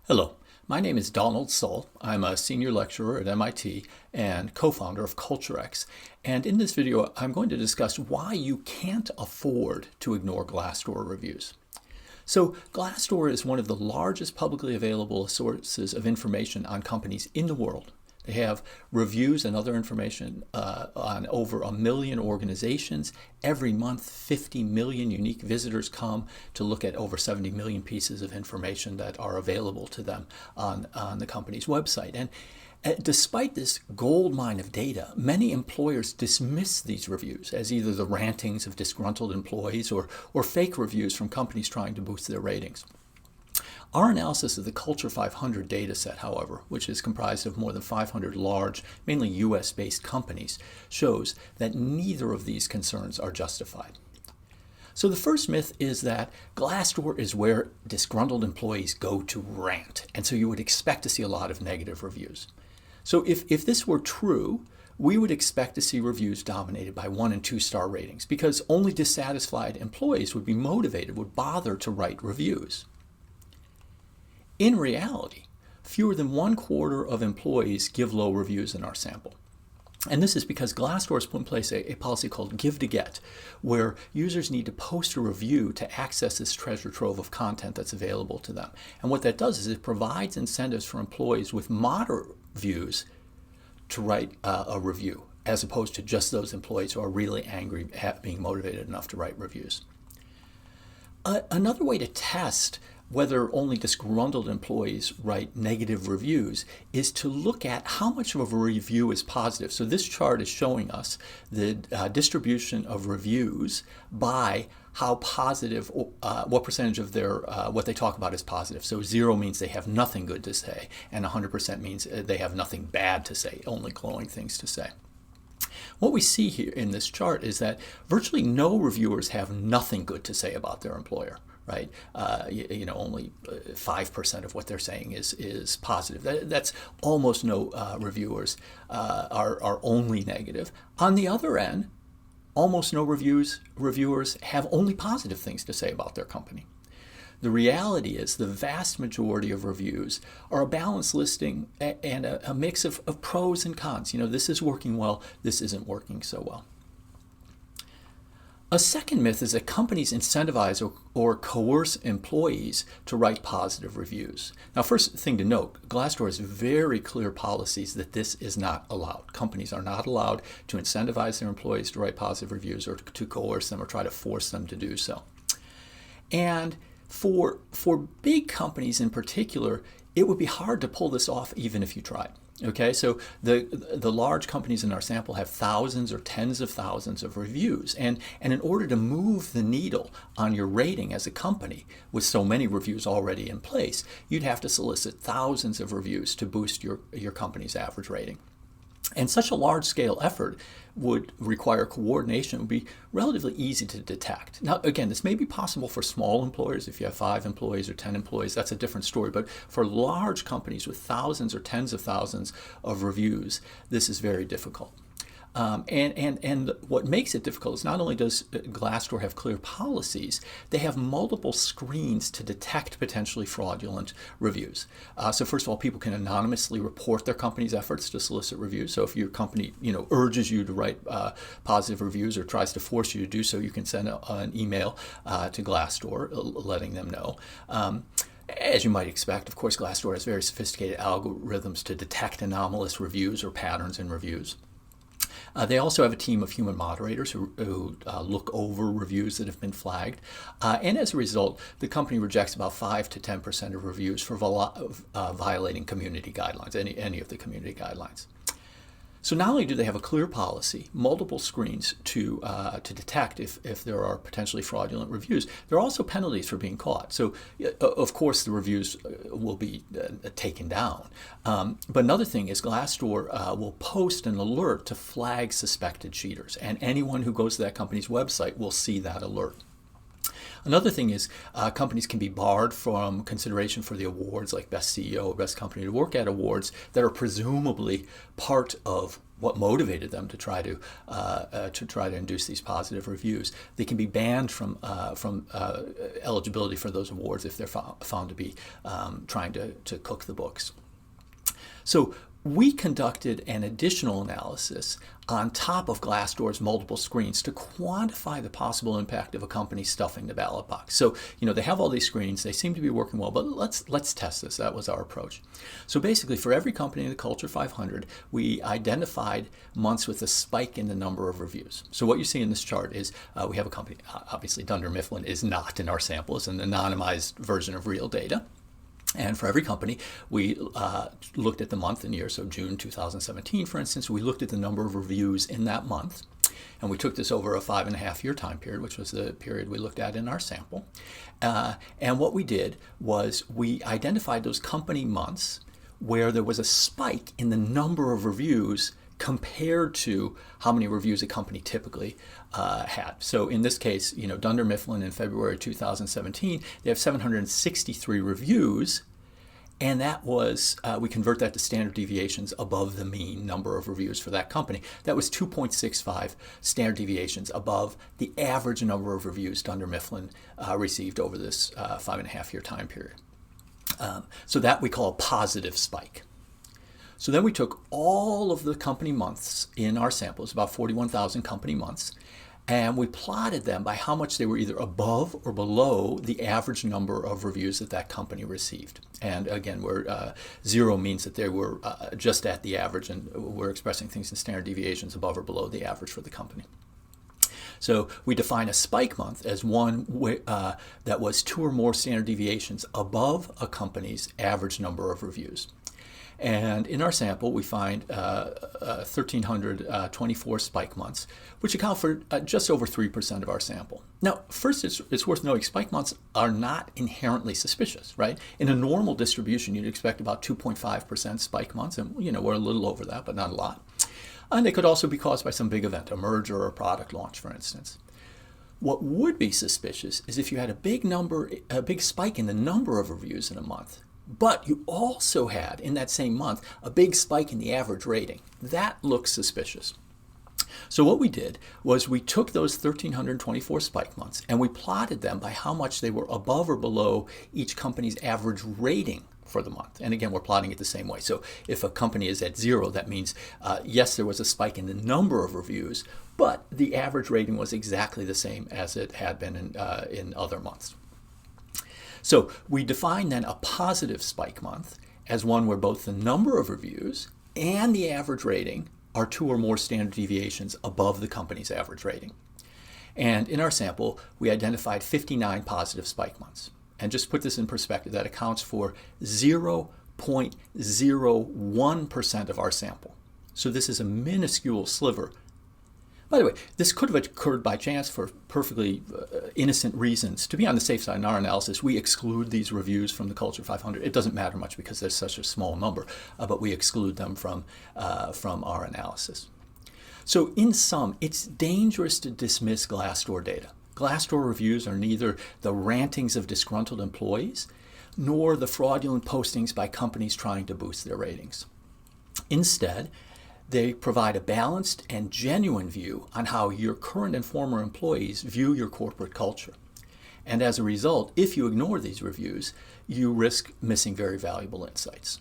Hello, my name is Donald Sull. I'm a senior lecturer at MIT and co-founder of CultureX. And in this video, I'm going to discuss why you can't afford to ignore Glassdoor reviews. So Glassdoor is one of the largest publicly available sources of information on companies in the world. They have reviews and other information on over 1 million organizations. Every month, 50 million unique visitors come to look at over 70 million pieces of information that are available to them on the company's website. And despite this gold mine of data, many employers dismiss these reviews as either the rantings of disgruntled employees or fake reviews from companies trying to boost their ratings. Our analysis of the Culture 500 data set, however, which is comprised of more than 500 large, mainly US-based companies, shows that neither of these concerns are justified. So the first myth is that Glassdoor is where disgruntled employees go to rant, and so you would expect to see a lot of negative reviews. So if this were true, we would expect to see reviews dominated by 1- and 2-star ratings, because only dissatisfied employees would be motivated, would bother to write reviews. In reality, fewer than 1/4 of employees give low reviews in our sample. And this is because Glassdoor has put in place a policy called Give to Get, where users need to post a review to access this treasure trove of content that's available to them. And what that does is it provides incentives for employees with moderate views to write a review, as opposed to just those employees who are really angry at being motivated enough to write reviews. Another way to test whether only disgruntled employees write negative reviews is to look at how much of a review is positive. So this chart is showing us the distribution of reviews by how positive, what percentage of their, what they talk about is positive. So 0 means they have nothing good to say, and 100% means they have nothing bad to say, only glowing things to say. What we see here in this chart is that virtually no reviewers have nothing good to say about their employer, right? Only 5% of what they're saying is positive. That's almost no reviewers are only negative. On the other end, almost no reviewers have only positive things to say about their company. The reality is the vast majority of reviews are a balanced listing and a mix of pros and cons. This is working well, this isn't working so well. A second myth is that companies incentivize or coerce employees to write positive reviews. Now, first thing to note, Glassdoor has very clear policies that this is not allowed. Companies are not allowed to incentivize their employees to write positive reviews or to coerce them or try to force them to do so. And for big companies in particular, it would be hard to pull this off even if you tried. Okay, so the large companies in our sample have thousands or tens of thousands of reviews, and in order to move the needle on your rating as a company with so many reviews already in place, you'd have to solicit thousands of reviews to boost your company's average rating. And such a large-scale effort would require coordination. It would be relatively easy to detect. Now, again, this may be possible for small employers. If you have 5 employees or 10 employees, that's a different story. But for large companies with thousands or tens of thousands of reviews, this is very difficult. And what makes it difficult is not only does Glassdoor have clear policies, they have multiple screens to detect potentially fraudulent reviews. So first of all, people can anonymously report their company's efforts to solicit reviews. So if your company urges you to write positive reviews or tries to force you to do so, you can send an email to Glassdoor letting them know. As you might expect, of course, Glassdoor has very sophisticated algorithms to detect anomalous reviews or patterns in reviews. They also have a team of human moderators who look over reviews that have been flagged. And as a result, the company rejects about 5 to 10% of reviews for violating community guidelines, any of the community guidelines. So not only do they have a clear policy, multiple screens to detect if there are potentially fraudulent reviews, there are also penalties for being caught. So of course the reviews will be taken down. But another thing is Glassdoor will post an alert to flag suspected cheaters, and anyone who goes to that company's website will see that alert. Another thing is companies can be barred from consideration for the awards like Best CEO or Best Company to Work At awards that are presumably part of what motivated them to try to induce these positive reviews. They can be banned from eligibility for those awards if they're found to be trying to cook the books. So we conducted an additional analysis on top of Glassdoor's multiple screens to quantify the possible impact of a company stuffing the ballot box. So, they have all these screens, they seem to be working well, but let's test this. That was our approach. So basically, for every company in the Culture 500, we identified months with a spike in the number of reviews. So what you see in this chart is we have a company, obviously Dunder Mifflin is not in our sample, it's an anonymized version of real data. And for every company, we looked at the month and year. So June 2017, for instance, we looked at the number of reviews in that month. And we took this over a 5.5-year time period, which was the period we looked at in our sample. And what we did was we identified those company months where there was a spike in the number of reviews compared to how many reviews a company typically had. So in this case, Dunder Mifflin in February 2017, they have 763 reviews, and that was, we convert that to standard deviations above the mean number of reviews for that company. That was 2.65 standard deviations above the average number of reviews Dunder Mifflin received over this 5.5-year time period. So that we call a positive spike. So then we took all of the company months in our samples, about 41,000 company months, and we plotted them by how much they were either above or below the average number of reviews that company received. And again, zero means that they were just at the average, and we're expressing things in standard deviations above or below the average for the company. So we define a spike month as one that was 2 or more standard deviations above a company's average number of reviews. And in our sample, we find 1,324 spike months, which account for just over 3% of our sample. Now, first, it's worth noting spike months are not inherently suspicious, right? In a normal distribution, you'd expect about 2.5% spike months, and we're a little over that, but not a lot. And they could also be caused by some big event, a merger or a product launch, for instance. What would be suspicious is if you had a big spike in the number of reviews in a month, but you also had, in that same month, a big spike in the average rating. That looks suspicious. So what we did was we took those 1,324 spike months and we plotted them by how much they were above or below each company's average rating for the month. And again, we're plotting it the same way. So if a company is at 0, that means, yes, there was a spike in the number of reviews, but the average rating was exactly the same as it had been in other months. So we define then a positive spike month as one where both the number of reviews and the average rating are 2 or more standard deviations above the company's average rating. And in our sample, we identified 59 positive spike months. And just to put this in perspective, that accounts for 0.01% of our sample. So this is a minuscule sliver. By the way, this could have occurred by chance for perfectly innocent reasons. To be on the safe side in our analysis, we exclude these reviews from the Culture 500. It doesn't matter much because there's such a small number, but we exclude them from our analysis. So in sum, it's dangerous to dismiss Glassdoor data. Glassdoor reviews are neither the rantings of disgruntled employees nor the fraudulent postings by companies trying to boost their ratings. Instead, they provide a balanced and genuine view on how your current and former employees view your corporate culture. And as a result, if you ignore these reviews, you risk missing very valuable insights.